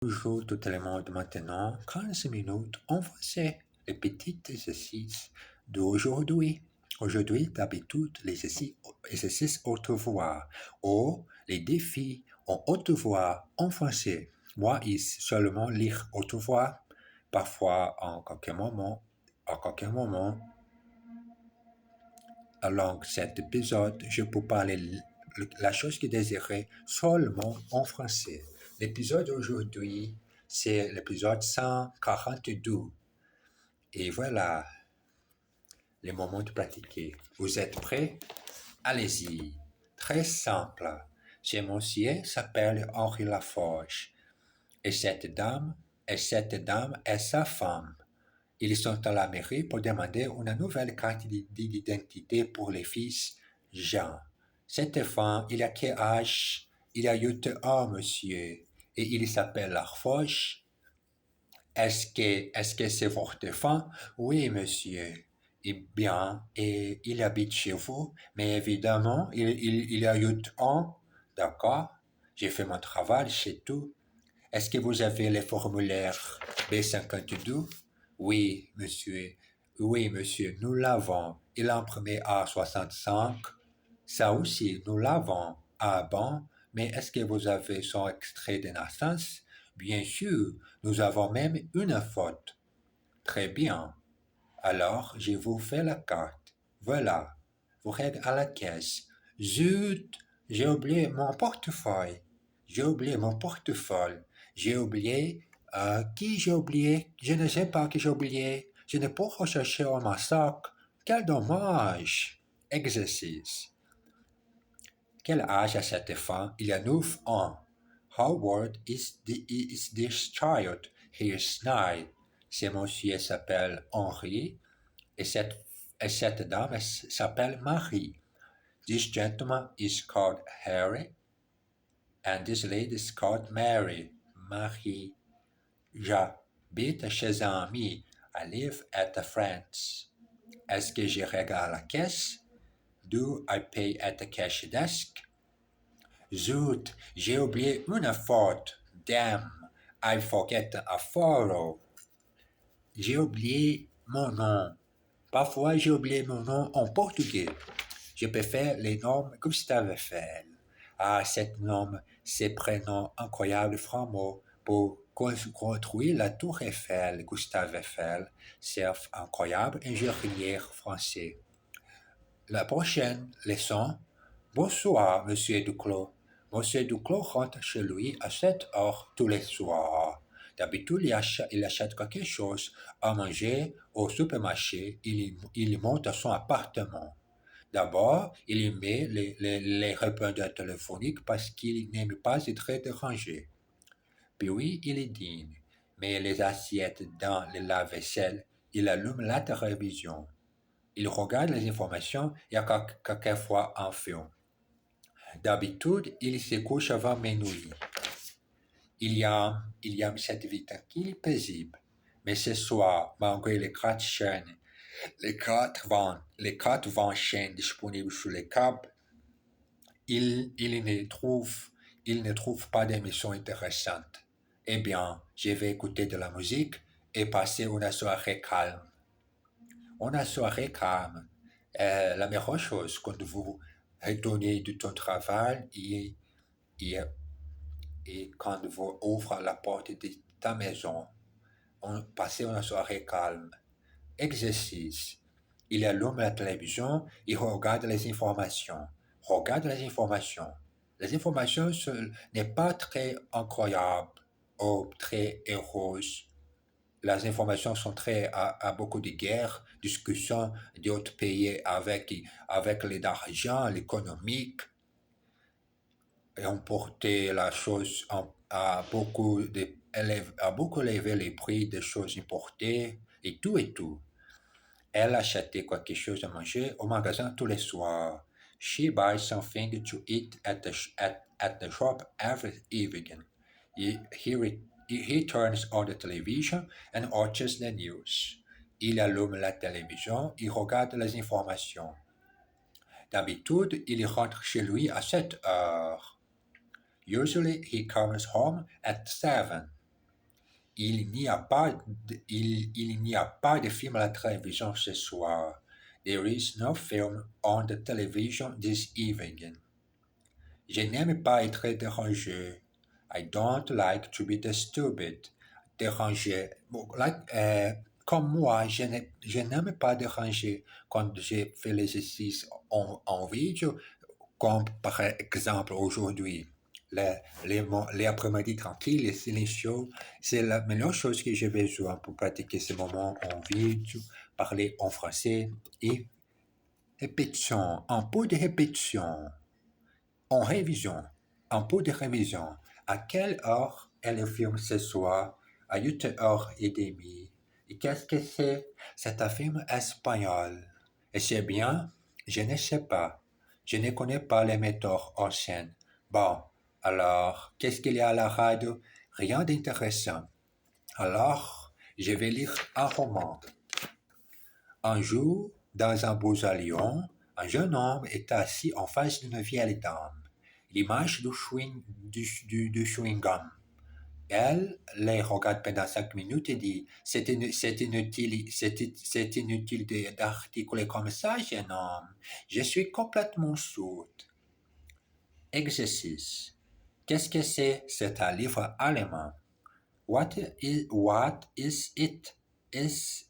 Bonjour tout le monde maintenant, 15 minutes en français, les petits exercices d'aujourd'hui. Aujourd'hui, d'habitude, les exercices haute voix ou les défis en haute voix en français. Moi, il seulement lire haute voix, parfois en quelques moments, alors cet épisode, je peux parler la chose que désirais seulement en français. L'épisode d'aujourd'hui, c'est l'épisode 142. Et voilà, le moment de pratiquer. Vous êtes prêts? Allez-y. Très simple. Ce monsieur s'appelle Henri Laforge. Et cette dame est sa femme. Ils sont à la mairie pour demander une nouvelle carte d'identité pour les fils Jean. Cette femme, il a quel âge? Il a 8 ans, monsieur. Et il s'appelle Laforge. Est-ce que c'est votre femme? Oui, monsieur. Eh bien, et il habite chez vous, mais évidemment, il a 8 ans. D'accord? J'ai fait mon travail, c'est tout. Est-ce que vous avez le formulaire B52? Oui, monsieur. Oui, monsieur, nous l'avons. Il a imprimé à 65. Ça aussi, nous l'avons. Ah bon? Mais est-ce que vous avez son extrait de naissance? Bien sûr, nous avons même une faute. Très bien. Alors, je vous fais la carte. Voilà. Vous êtes à la caisse. Zut! J'ai oublié mon portefeuille. J'ai oublié mon portefeuille. J'ai oublié. Qui j'ai oublié? Je ne sais pas qui j'ai oublié. Je n'ai pas recherché dans ma sac. Quel dommage! Exercice. Quel âge a cette femme? Il a 9 ans. How old is this child? He is 9. Ce monsieur s'appelle Henri et cette dame s'appelle Marie. This gentleman is called Harry and this lady is called Mary. Marie. J'habite chez un ami. I live at a friend's. Est-ce que je regarde à la caisse? Do I pay at the cash desk? Zut, j'ai oublié une faute. Damn, I forget a photo. J'ai oublié mon nom. Parfois, j'ai oublié mon nom en portugais. Je préfère les noms Gustave Eiffel. Ah, cet nom, ces prénoms incroyables francs pour construire la tour Eiffel. Gustave Eiffel, c'est incroyable ingénieur français. La prochaine leçon. Bonsoir, monsieur Duclos. Monsieur Duclos rentre chez lui à 7 heures tous les soirs. D'habitude, il achète quelque chose à manger au supermarché. Il monte à son appartement. D'abord, il y met les répondeurs téléphoniques parce qu'il n'aime pas être dérangé. Puis, il dîne. Mais les assiettes dans le lave-vaisselle, il allume la télévision. Il regarde les informations et quelquefois un film. D'habitude, il se couche avant minuit. Il aime cette vie tranquille et paisible. Mais ce soir, malgré les 4 chaînes, les 4 vents chaînes disponibles sur les câbles, il ne trouve pas d'émission intéressante. Eh bien, je vais écouter de la musique et passer une soirée calme. Une soirée calme. La meilleure chose quand vous retournez de ton travail et quand vous ouvrez la porte de ta maison, passez une soirée calme. Exercice. Il allume la télévision et regarde les informations. Regarde les informations. Les informations n'est pas très incroyables ou très heureuses. Les informations sont très à beaucoup de guerres, discussions d'autres pays avec l'argent, l'économique, et emporter la chose à beaucoup élever les prix des choses importées et tout et tout. Elle achetait quelque chose à manger au magasin tous les soirs. She buys something to eat at the shop every evening. He turns on the television and watches the news. Il allume la télévision et regarde les informations. D'habitude, il rentre chez lui à 7 heures. Usually he comes home at 7. il n'y a pas de film à la télévision ce soir. There is no film on the television this evening. Je n'aime pas être dérangé. I don't like to be disturbed. Dérangé. Bon, comme moi, je n'aime pas déranger quand j'ai fait l'exercice en vidéo, comme par exemple aujourd'hui. Les après-midi tranquilles et silencieux, c'est la meilleure chose que j'ai besoin pour pratiquer ces moments en vidéo, parler en français et répétition, un peu de répétition. En révision, un peu de révision. À quelle heure est le film ce soir? À 8h30. Et qu'est-ce que c'est? C'est un film espagnol. Et c'est bien? Je ne sais pas. Je ne connais pas les metteurs en scène. Bon, alors, qu'est-ce qu'il y a à la radio? Rien d'intéressant. Alors, je vais lire un roman. Un jour, dans un beau Lyon, un jeune homme est assis en face d'une vieille dame. Il mâche du chewing-gum. Elle les regarde pendant 5 minutes et dit c'est inutile d'articuler comme ça, jeune homme. Je suis complètement sourde. Exercice. Qu'est-ce que c'est? C'est un livre allemand. What is it? Is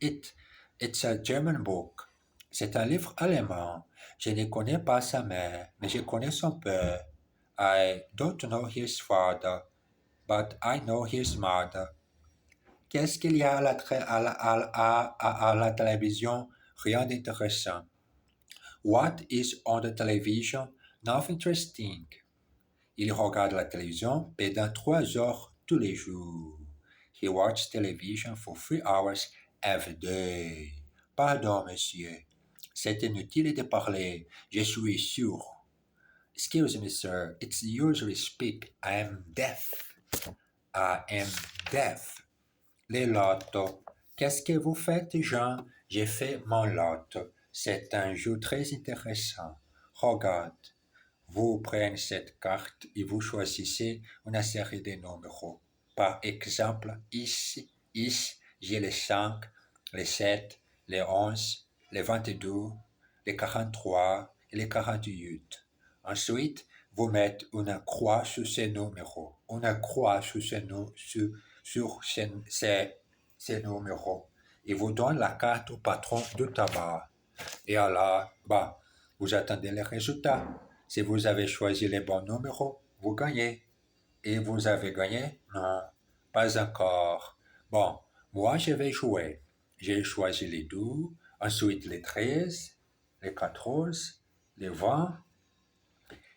it? It's a German book. C'est un livre allemand. Je ne connais pas sa mère, mais je connais son père. I don't know his father, but I know his mother. Qu'est-ce qu'il y a à la télévision? Rien d'intéressant. What is on the television? Nothing interesting. Il regarde la télévision pendant 3 heures tous les jours. He watches television for 3 hours every day. Pardon, monsieur. C'est inutile de parler. Je suis sûr. Excuse me, sir. It's usually speak. I am deaf. I am deaf. Les lotos. Qu'est-ce que vous faites, Jean? J'ai fait mon loto. C'est un jeu très intéressant. Regarde. Vous prenez cette carte et vous choisissez une série de numéros. Par exemple, ici, j'ai les 5, les 7, les 11, les 22, les 43 et les 48. Ensuite, vous mettez une croix sur ces numéros. Une croix sur ces numéros. Et vous donne la carte au patron du tabac. Et alors, vous attendez les résultats. Si vous avez choisi les bons numéros, vous gagnez. Et vous avez gagné? Non, pas encore. Bon, moi je vais jouer. J'ai choisi les 12, ensuite les 13, les 14, les 20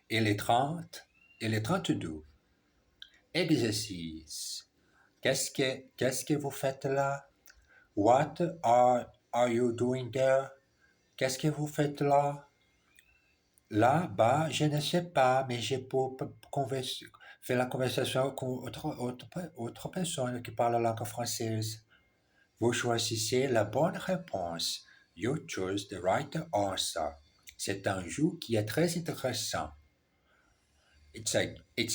et les 30 et les 32. Exercice. Qu'est-ce que vous faites là? What are you doing there? Qu'est-ce que vous faites là? Là-bas, je ne sais pas, mais j'ai fait la conversation avec autre personne qui parle la langue française. Vous choisissez la bonne réponse. You choose the right answer. C'est un jeu qui est très intéressant. It's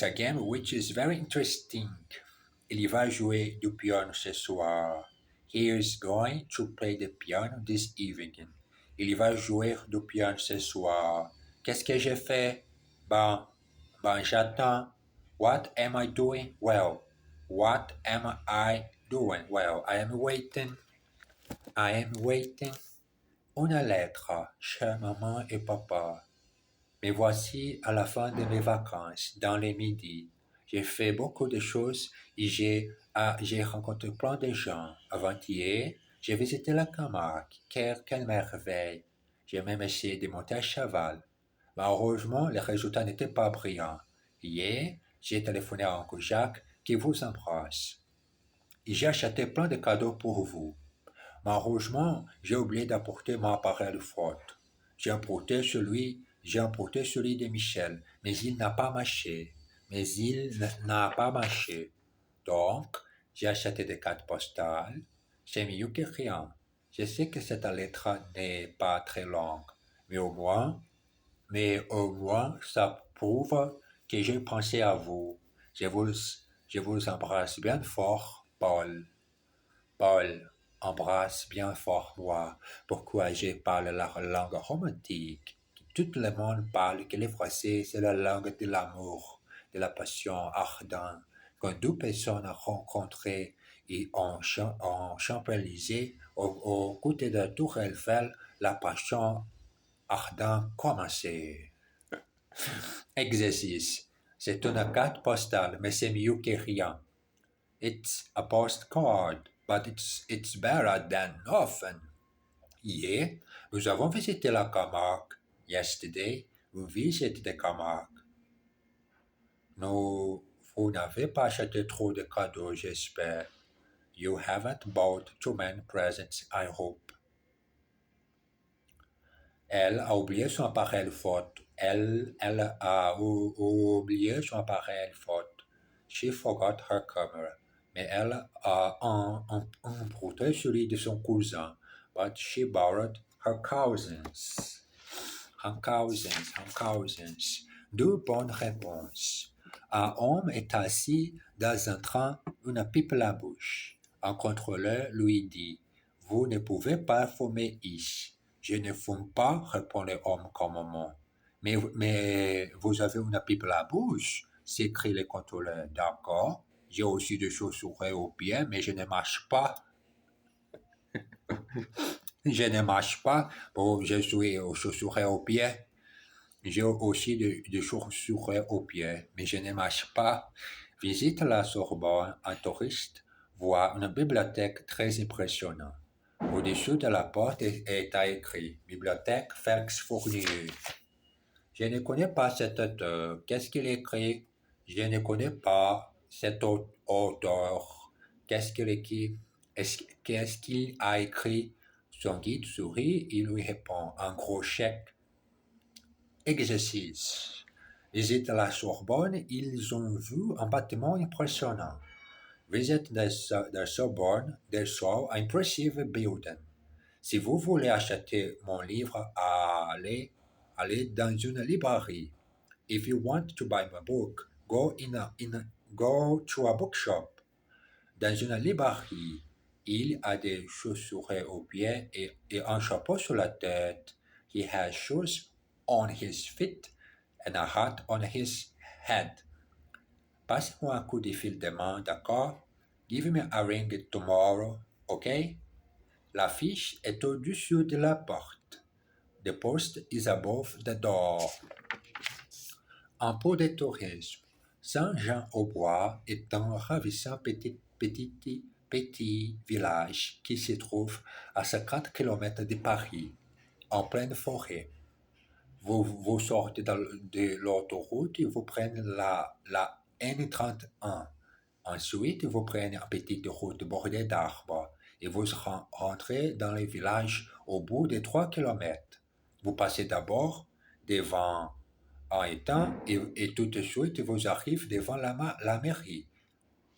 a game which is very interesting. Il va jouer du piano ce soir. He is going to play the piano this evening. Il va jouer du piano ce soir. Qu'est-ce que j'ai fait? J'attends. What am I doing? Well, what am I doing? Well, I am waiting. I am waiting. Une lettre chez maman et papa. Mais voici à la fin de mes vacances, dans les midis. J'ai fait beaucoup de choses et j'ai rencontré plein de gens. Avant-hier, j'ai visité la Camargue. Quelle merveille! J'ai même essayé de monter à cheval. Malheureusement, les résultats n'étaient pas brillants. Hier, j'ai téléphoné à Uncle Jacques qui vous embrasse. Et j'ai acheté plein de cadeaux pour vous. Malheureusement, j'ai oublié d'apporter mon appareil de photo. J'ai emporté celui de Michel, mais il n'a pas marché. Donc, j'ai acheté des cartes postales. C'est mieux que rien. Je sais que cette lettre n'est pas très longue, mais au moins, ça prouve que j'ai pensé à vous. Je vous embrasse bien fort, Paul. Paul, embrasse bien fort moi. Pourquoi je parle la langue romantique? Tout le monde parle que le français, c'est la langue de l'amour, de la passion ardente. Quand deux personnes rencontrées et en Champs-Élysées, au côté de la Tour Eiffel, la passion ardente commençait. Exercice. C'est une carte postale, mais c'est mieux que rien. It's a postcard, but it's better than nothing. Yeah, nous avons visité la Camargue. Yesterday, we visited the Camargue. No, vous n'avez pas acheté trop de cadeaux, j'espère. You haven't bought too many presents, I hope. Elle a oublié son appareil photo. Elle a oublié son appareil photo. She forgot her camera. Mais elle a emprunté celui de son cousin. But she borrowed her cousin's. Her cousins. Deux bonnes réponses. Un homme est assis dans un train, une pipe à la bouche. Un contrôleur lui dit, vous ne pouvez pas fumer ici. Je ne fume pas, répond l'homme calmement. Mais vous avez une pipe à la bouche, s'écrie le contrôleur. D'accord. J'ai aussi des chaussures aux pieds, mais je ne marche pas. Je ne marche pas. Bon, je suis aux chaussures aux pieds. J'ai aussi des chaussures aux pieds, mais je ne marche pas. Visite la Sorbonne, un touriste voit une bibliothèque très impressionnante. Au-dessus de la porte est écrit Bibliothèque Félix Fournier. Je ne connais pas cet auteur. Qu'est-ce qu'il écrit? Je ne connais pas cet auteur. Qu'est-ce qu'il écrit? Qu'est-ce qu'il a écrit? Son guide sourit et lui répond un gros chèque. Exercice. Visite à la Sorbonne, ils ont vu un bâtiment impressionnant. Visit the Sorbonne, they saw an impressive building. Si vous voulez acheter mon livre, allez dans une librairie. If you want to buy my book, go to a bookshop. Dans une librairie, il a des chaussures aux pieds et un chapeau sur la tête. He has shoes on his feet and a hat on his head. Passe-moi un coup de fil demain, d'accord? Give me a ring tomorrow, ok? L'affiche est au-dessus de la porte. The post is above the door. Un peu de tourisme. Saint-Jean-au-Bois est un ravissant petit village qui se trouve à 50 km de Paris, en pleine forêt. Vous sortez de l'autoroute et vous prenez la N31. Ensuite, vous prenez une petite route bordée d'arbres et vous rentrez dans le village au bout de 3 km. Vous passez d'abord devant un étang et tout de suite vous arrivez devant la mairie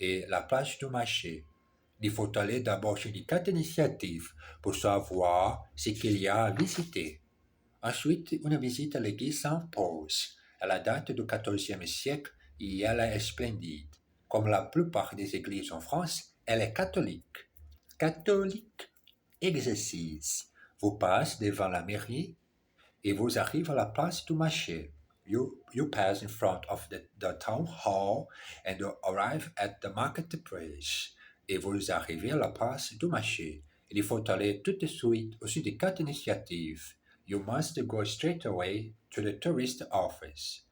et la place du marché. Il faut aller d'abord chez les quatre initiatives pour savoir ce qu'il y a à visiter. Ensuite, une visite à l'église s'impose. Elle date du XIVe siècle et elle est splendide. Comme la plupart des églises en France, elle est catholique. Catholique. Exercice. Vous passez devant la mairie et vous arrivez à la place du marché. You pass in front of the town hall and you arrive at the marketplace. Et vous arrivez à la place du marché. Il faut aller tout de suite au sud des quatre initiatives. You must go straight away to the tourist office.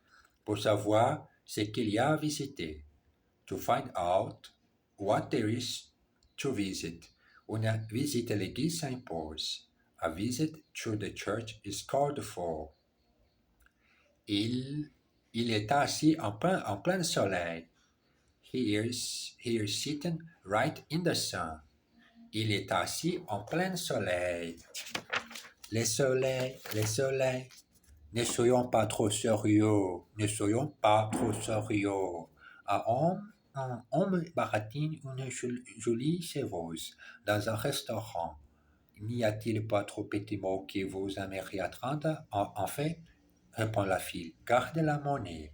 Pour savoir ce qu'il y a à visiter. To find out what there is to visit. Une visite à l'église s'impose. A visit to the church is called for. Il est assis en plein soleil. He is sitting right in the sun. Il est assis en plein soleil. Le soleil. Ne soyons pas trop sérieux. Un homme baratine une jolie chevreuse dans un restaurant. N'y a-t-il pas trop petit mot que vous aimeriez attendre? En fait, répond la fille, garde la monnaie.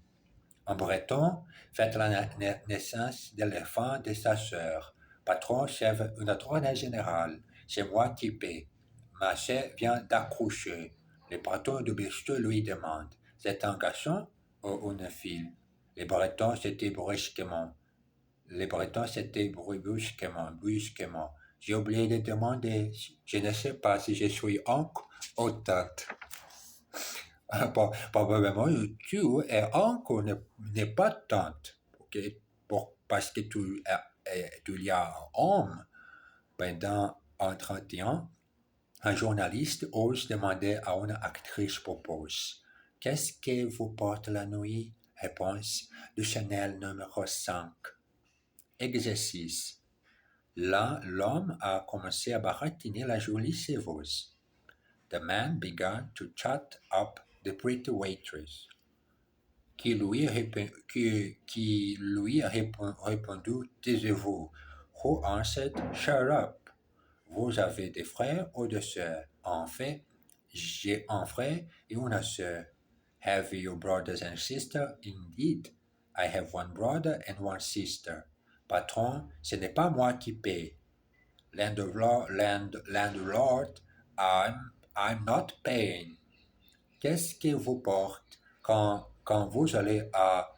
En breton, fête la naissance de l'enfant de sa sœur. Patron, chef, une tournée générale. C'est moi qui paie. Ma sœur vient d'accoucher. Le patron de Besto lui demande: c'est un garçon ou une fille? Les Bretons, c'était brusquement. Les Bretons, c'était brusquement. J'ai oublié de demander. Je ne sais pas si je suis oncle ou tante. Probablement, tu es oncle n'est pas tante. Ok? Parce que tu y as un homme. Pendant un entretien, un journaliste ose demander à une actrice propose: qu'est-ce que vous portez la nuit? Réponse: du Chanel numéro 5. Exercice. Là, l'homme a commencé à baratiner la jolie serveuse. The man began to chat up the pretty waitress, qui lui a répondu: taisez-vous. Who answered: shut up. Vous avez des frères ou des sœurs? En fait, j'ai un frère et une sœur. Have you brothers and sisters? Indeed, I have one brother and one sister. Patron, ce n'est pas moi qui paie. Landlord, I'm not paying. Qu'est-ce que vous portez quand vous allez à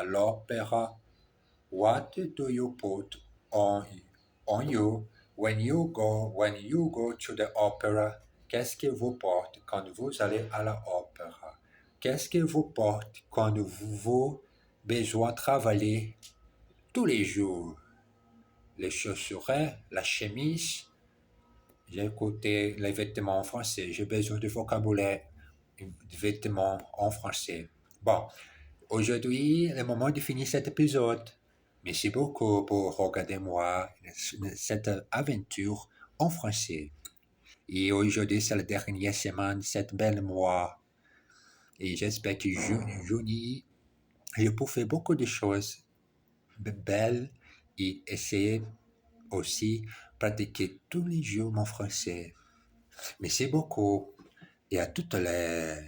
l'opéra? What do you put on you when you go to the opera? Qu'est-ce que vous portez quand vous allez à l'opéra? Qu'est-ce que vous portez quand vous besoin travailler tous les jours? Les chaussures, la chemise. J'ai écouté les vêtements en français. J'ai besoin de vocabulaire, de vêtements en français. Bon, aujourd'hui, le moment de finir cet épisode. Merci beaucoup pour regarder moi cette aventure en français. Et aujourd'hui, c'est la dernière semaine de cette belle mois. Et j'espère que je peux faire beaucoup de choses belles et essayer aussi pratiquer tous les jours mon français. Merci beaucoup et à toutes les